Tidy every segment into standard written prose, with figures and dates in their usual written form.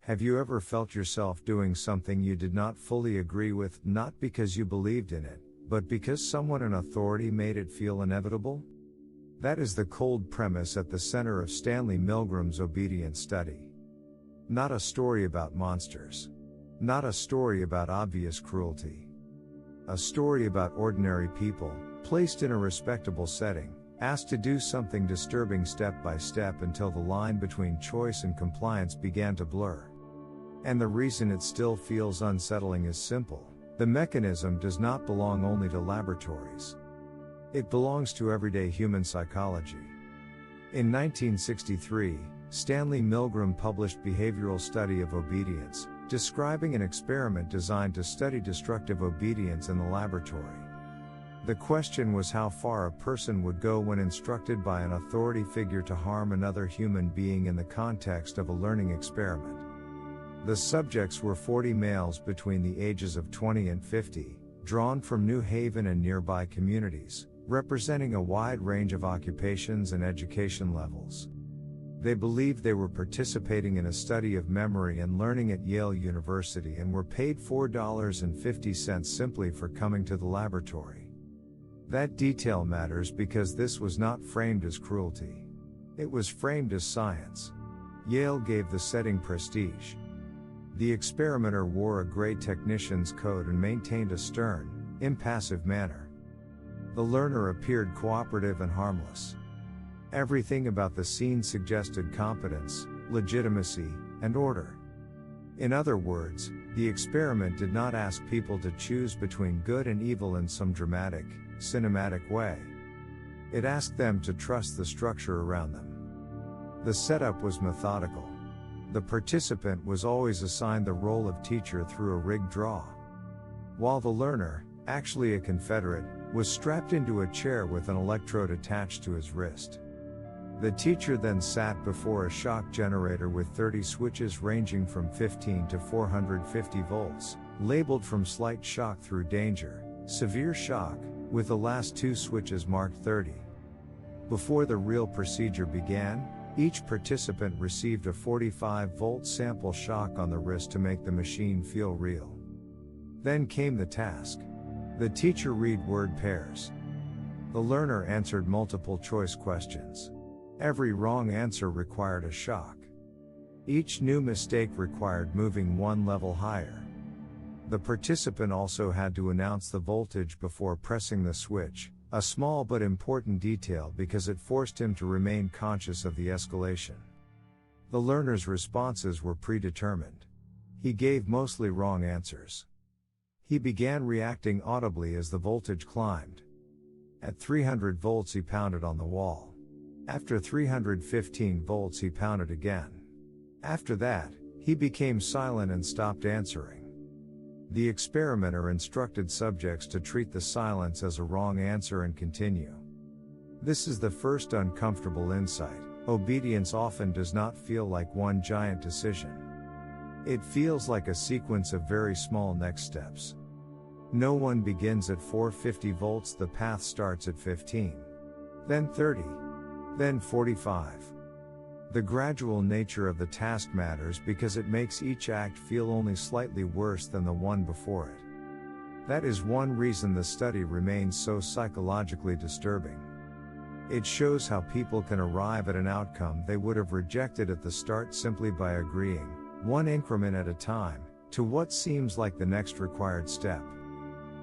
Have you ever felt yourself doing something you did not fully agree with, not because you believed in it, but because someone in authority made it feel inevitable? That is the cold premise at the center of Stanley Milgram's obedience study. Not a story about monsters. Not a story about obvious cruelty. A story about ordinary people, placed in a respectable setting, asked to do something disturbing step by step until the line between choice and compliance began to blur. And the reason it still feels unsettling is simple. The mechanism does not belong only to laboratories. It belongs to everyday human psychology. In 1963, Stanley Milgram published Behavioral Study of Obedience, describing an experiment designed to study destructive obedience in the laboratory. The question was how far a person would go when instructed by an authority figure to harm another human being in the context of a learning experiment. The subjects were 40 males between the ages of 20 and 50, drawn from New Haven and nearby communities, representing a wide range of occupations and education levels. They believed they were participating in a study of memory and learning at Yale University and were paid $4.50 simply for coming to the laboratory. That detail matters because this was not framed as cruelty. It was framed as science. Yale gave the setting prestige. The experimenter wore a gray technician's coat and maintained a stern, impassive manner. The learner appeared cooperative and harmless. Everything about the scene suggested competence, legitimacy, and order. In other words, the experiment did not ask people to choose between good and evil in some dramatic, cinematic way. It asked them to trust the structure around them. The setup was methodical. The participant was always assigned the role of teacher through a rigged draw. While the learner, actually a Confederate, was strapped into a chair with an electrode attached to his wrist. The teacher then sat before a shock generator with 30 switches ranging from 15 to 450 volts, labeled from slight shock through danger, severe shock, with the last two switches marked 30. Before the real procedure began, each participant received a 45-volt sample shock on the wrist to make the machine feel real. Then came the task. The teacher read word pairs. The learner answered multiple choice questions. Every wrong answer required a shock. Each new mistake required moving one level higher. The participant also had to announce the voltage before pressing the switch, a small but important detail because it forced him to remain conscious of the escalation. The learner's responses were predetermined. He gave mostly wrong answers. He began reacting audibly as the voltage climbed. At 300 volts he pounded on the wall. After 315 volts he pounded again. After that, he became silent and stopped answering. The experimenter instructed subjects to treat the silence as a wrong answer and continue. This is the first uncomfortable insight. Obedience often does not feel like one giant decision. It feels like a sequence of very small next steps. No one begins at 450 volts, the path starts at 15. Then 30. Then 45. The gradual nature of the task matters because it makes each act feel only slightly worse than the one before it. That is one reason the study remains so psychologically disturbing. It shows how people can arrive at an outcome they would have rejected at the start simply by agreeing, one increment at a time, to what seems like the next required step.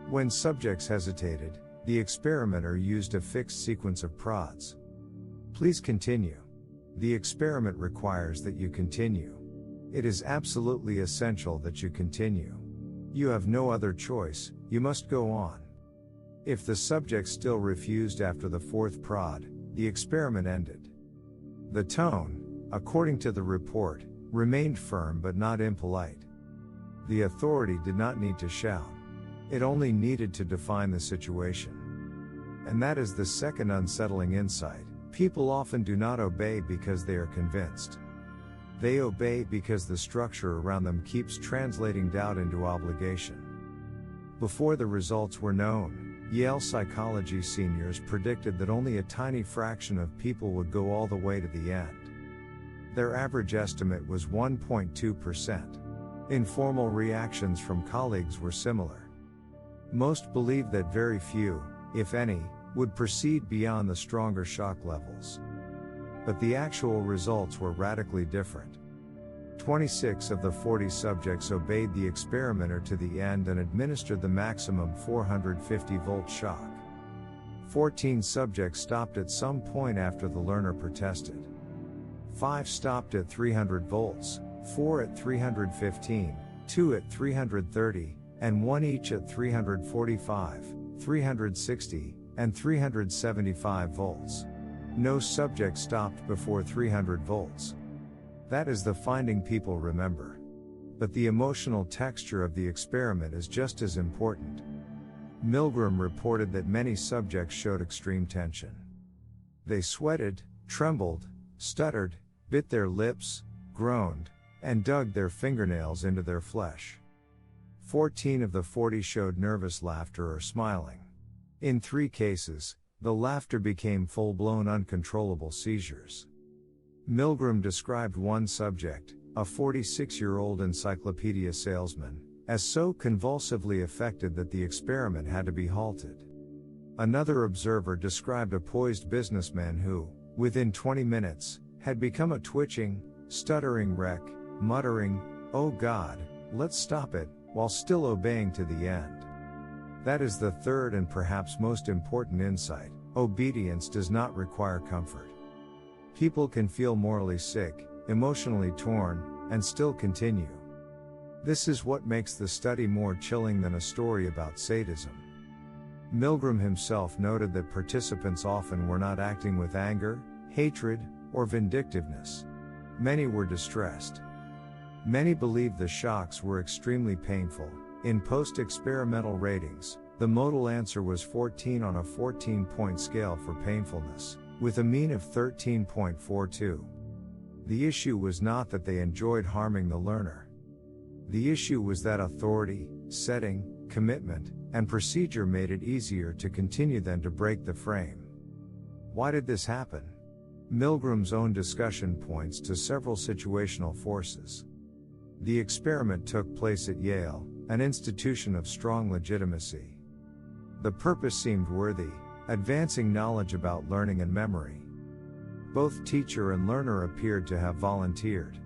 When subjects hesitated, the experimenter used a fixed sequence of prods. Please continue. The experiment requires that you continue. It is absolutely essential that you continue. You have no other choice, you must go on. If the subject still refused after the fourth prod, the experiment ended. The tone, according to the report, remained firm but not impolite. The authority did not need to shout. It only needed to define the situation. And that is the second unsettling insight. People often do not obey because they are convinced. They obey because the structure around them keeps translating doubt into obligation. Before the results were known, Yale psychology seniors predicted that only a tiny fraction of people would go all the way to the end. Their average estimate was 1.2%. Informal reactions from colleagues were similar. Most believed that very few, if any, would proceed beyond the stronger shock levels. But the actual results were radically different. 26 of the 40 subjects obeyed the experimenter to the end and administered the maximum 450-volt shock. 14 subjects stopped at some point after the learner protested. 5 stopped at 300 volts, 4 at 315, 2 at 330, and 1 each at 345, 360, and 375 volts. No subject stopped before 300 volts. That is the finding people remember. But the emotional texture of the experiment is just as important. Milgram reported that many subjects showed extreme tension. They sweated, trembled, stuttered, bit their lips, groaned, and dug their fingernails into their flesh. 14 of the 40 showed nervous laughter or smiling. In 3 cases, the laughter became full-blown uncontrollable seizures. Milgram described one subject, a 46-year-old encyclopedia salesman, as so convulsively affected that the experiment had to be halted. Another observer described a poised businessman who, within 20 minutes, had become a twitching, stuttering wreck, muttering, "Oh God, let's stop it," while still obeying to the end. That is the third and perhaps most important insight: obedience does not require comfort. People can feel morally sick, emotionally torn, and still continue. This is what makes the study more chilling than a story about sadism. Milgram himself noted that participants often were not acting with anger, hatred, or vindictiveness. Many were distressed. Many believed the shocks were extremely painful. In post-experimental ratings, the modal answer was 14 on a 14-point scale for painfulness, with a mean of 13.42. The issue was not that they enjoyed harming the learner. The issue was that authority, setting, commitment, and procedure made it easier to continue than to break the frame. Why did this happen? Milgram's own discussion points to several situational forces. The experiment took place at Yale, an institution of strong legitimacy. The purpose seemed worthy, advancing knowledge about learning and memory. Both teacher and learner appeared to have volunteered.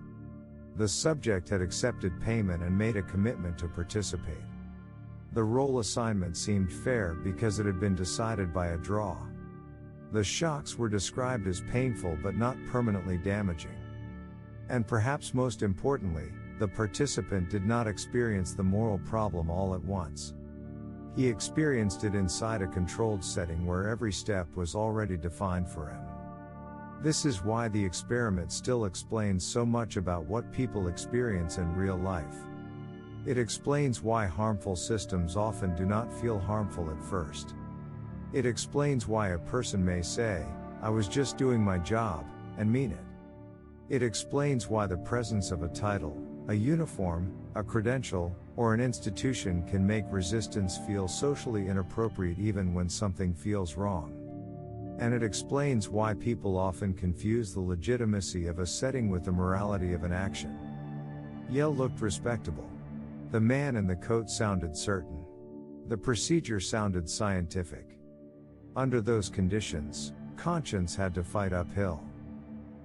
The subject had accepted payment and made a commitment to participate. The role assignment seemed fair because it had been decided by a draw. The shocks were described as painful but not permanently damaging. And perhaps most importantly, the participant did not experience the moral problem all at once. He experienced it inside a controlled setting where every step was already defined for him. This is why the experiment still explains so much about what people experience in real life. It explains why harmful systems often do not feel harmful at first. It explains why a person may say, "I was just doing my job," and mean it. It explains why the presence of a title, a uniform, a credential, or an institution can make resistance feel socially inappropriate even when something feels wrong. And it explains why people often confuse the legitimacy of a setting with the morality of an action. Yale looked respectable. The man in the coat sounded certain. The procedure sounded scientific. Under those conditions, conscience had to fight uphill.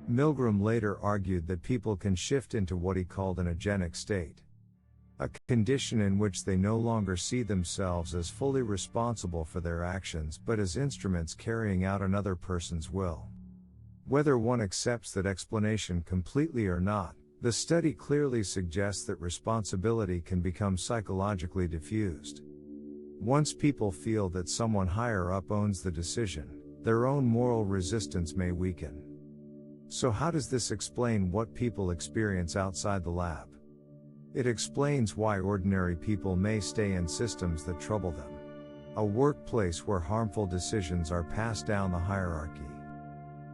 Milgram later argued that people can shift into what he called an agenic state. A condition in which they no longer see themselves as fully responsible for their actions but as instruments carrying out another person's will. Whether one accepts that explanation completely or not, the study clearly suggests that responsibility can become psychologically diffused. Once people feel that someone higher up owns the decision, their own moral resistance may weaken. So how does this explain what people experience outside the lab? It explains why ordinary people may stay in systems that trouble them. A workplace where harmful decisions are passed down the hierarchy.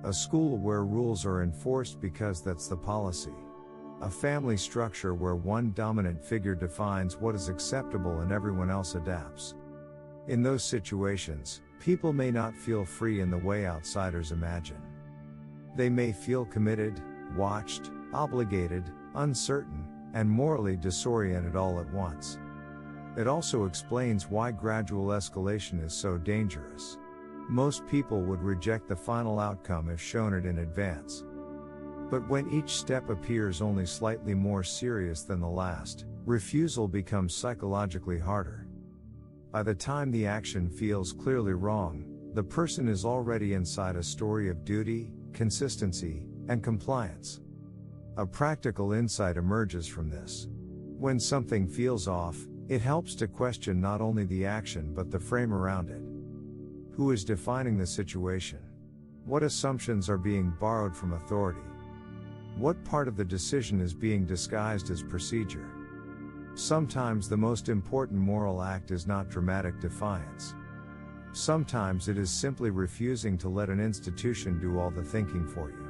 A school where rules are enforced because that's the policy. A family structure where one dominant figure defines what is acceptable and everyone else adapts. In those situations, people may not feel free in the way outsiders imagine. They may feel committed, watched, obligated, uncertain, and morally disoriented all at once. It also explains why gradual escalation is so dangerous. Most people would reject the final outcome if shown it in advance. But when each step appears only slightly more serious than the last, refusal becomes psychologically harder. By the time the action feels clearly wrong, the person is already inside a story of duty, consistency, and compliance. A practical insight emerges from this. When something feels off, it helps to question not only the action but the frame around it. Who is defining the situation? What assumptions are being borrowed from authority? What part of the decision is being disguised as procedure? Sometimes the most important moral act is not dramatic defiance. Sometimes it is simply refusing to let an institution do all the thinking for you.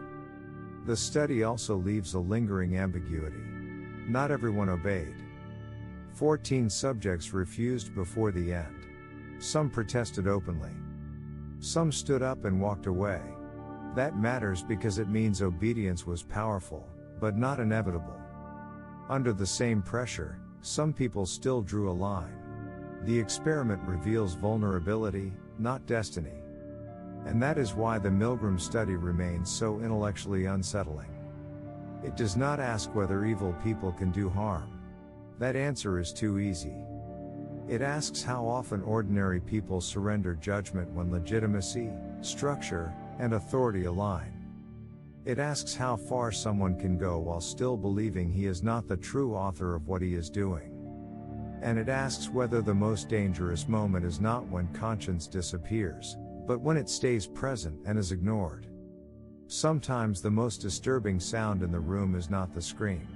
The study also leaves a lingering ambiguity. Not everyone obeyed. 14 subjects refused before the end. Some protested openly. Some stood up and walked away. That matters because it means obedience was powerful, but not inevitable. Under the same pressure, some people still drew a line. The experiment reveals vulnerability, not destiny. And that is why the Milgram study remains so intellectually unsettling. It does not ask whether evil people can do harm. That answer is too easy. It asks how often ordinary people surrender judgment when legitimacy, structure, and authority align. It asks how far someone can go while still believing he is not the true author of what he is doing. And it asks whether the most dangerous moment is not when conscience disappears, but when it stays present and is ignored. Sometimes the most disturbing sound in the room is not the scream.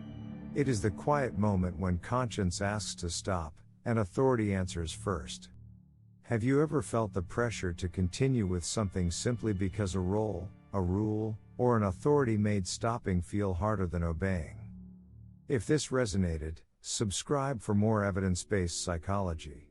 It is the quiet moment when conscience asks to stop, and authority answers first. Have you ever felt the pressure to continue with something simply because a role, a rule, or an authority made stopping feel harder than obeying? If this resonated, subscribe for more evidence-based psychology.